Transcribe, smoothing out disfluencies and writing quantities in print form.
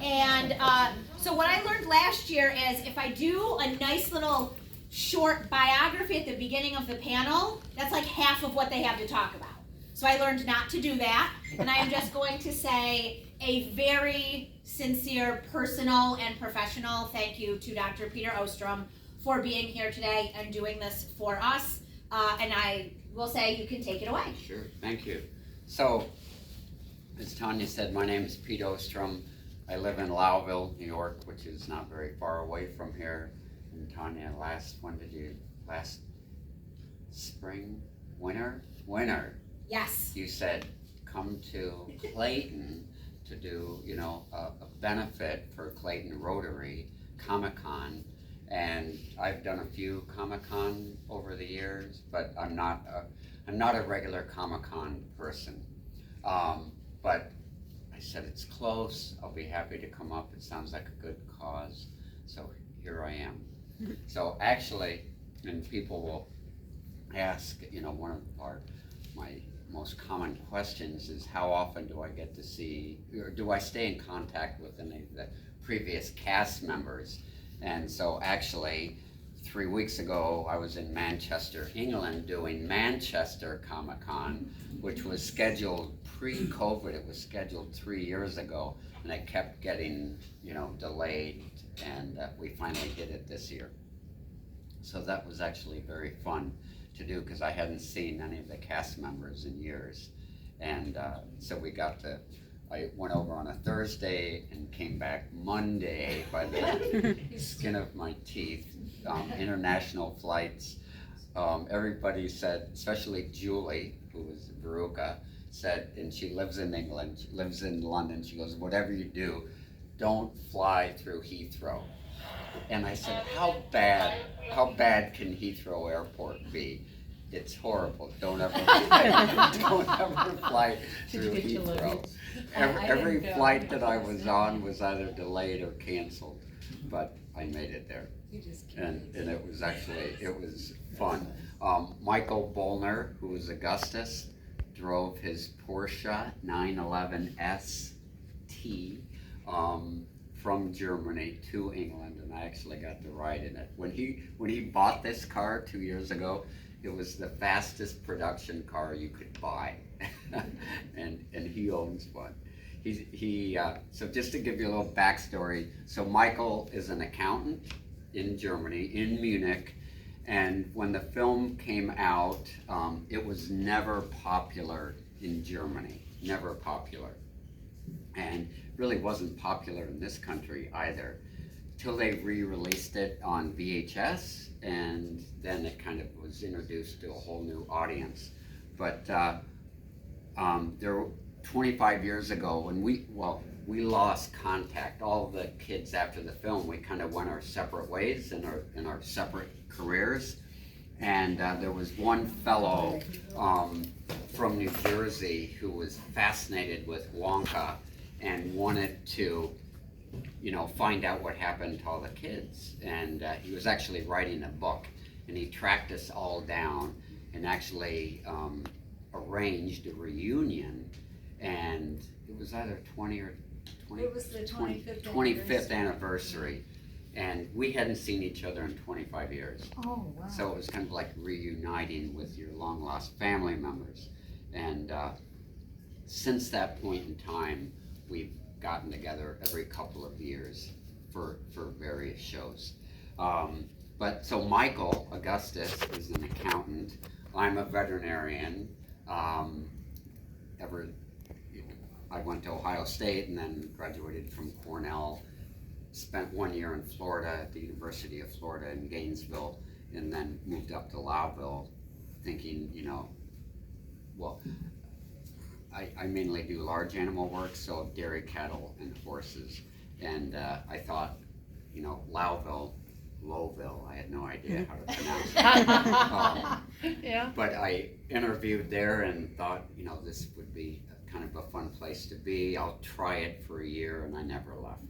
And so what I learned last year is if I do a nice little short biography at the beginning of the panel, that's like half of what they have to talk about. So I learned not to do that, and I am just going to say a very sincere, personal, and professional thank you to Dr. Peter Ostrum for being here today and doing this for us. And I will say you can take it away. Sure, thank you. So, as Tanya said, my name is Peter Ostrum. I live in Lowville, New York, which is not very far away from here. And Tanya, last spring, winter? Yes. You said, come to Clayton to do, a benefit for Clayton Rotary, Comic-Con. And I've done a few Comic-Con over the years, but I'm not a regular Comic-Con person. But I said, it's close, I'll be happy to come up, it sounds like a good cause, so here I am. So actually, and people will ask, one of my most common questions is how often do I get to see, or do I stay in contact with any of the previous cast members? And so actually, 3 weeks ago, I was in Manchester, England, doing Manchester Comic-Con, which was scheduled pre-COVID. It was scheduled 3 years ago, and it kept getting, delayed, and we finally did it this year. So that was actually very fun to do because I hadn't seen any of the cast members in years. And so I went over on a Thursday and came back Monday by the skin of my teeth. International flights. Everybody said, especially Julie, who was Veruca, said, and she lives in England, she lives in London, she goes, whatever you do, don't fly through Heathrow. And I said, how bad can Heathrow Airport be? It's horrible. Don't ever fly through Heathrow. Every flight that I was on was either delayed or canceled, but I made it there. And it was fun. Michael Bollner, who was Augustus, drove his Porsche 911 ST from Germany to England, and I actually got to ride in it. When he bought this car 2 years ago, it was the fastest production car you could buy, and he owns one. So just to give you a little backstory, so Michael is an accountant in Germany, in Munich, and when the film came out, it was never popular in Germany, never popular, and really wasn't popular in this country either, till they re-released it on VHS, and then it kind of was introduced to a whole new audience. But there, 25 years ago, when we lost contact, all the kids after the film, we kind of went our separate ways in our separate careers. And there was one fellow from New Jersey who was fascinated with Wonka and wanted to, find out what happened to all the kids. And he was actually writing a book, and he tracked us all down and actually arranged a reunion. And it was either 20 or 20. It was the 25th anniversary. And we hadn't seen each other in 25 years. Oh, wow. So it was kind of like reuniting with your long lost family members. And since that point in time, we've gotten together every couple of years for various shows. But so Michael Augustus is an accountant. I'm a veterinarian. I went to Ohio State and then graduated from Cornell. Spent 1 year in Florida at the University of Florida in Gainesville, and then moved up to Lowville, thinking, I mainly do large animal work, so dairy cattle and horses. And I thought, Lowville, I had no idea how to pronounce it. Yeah. But I interviewed there and thought, this would be kind of a fun place to be. I'll try it for a year, and I never left.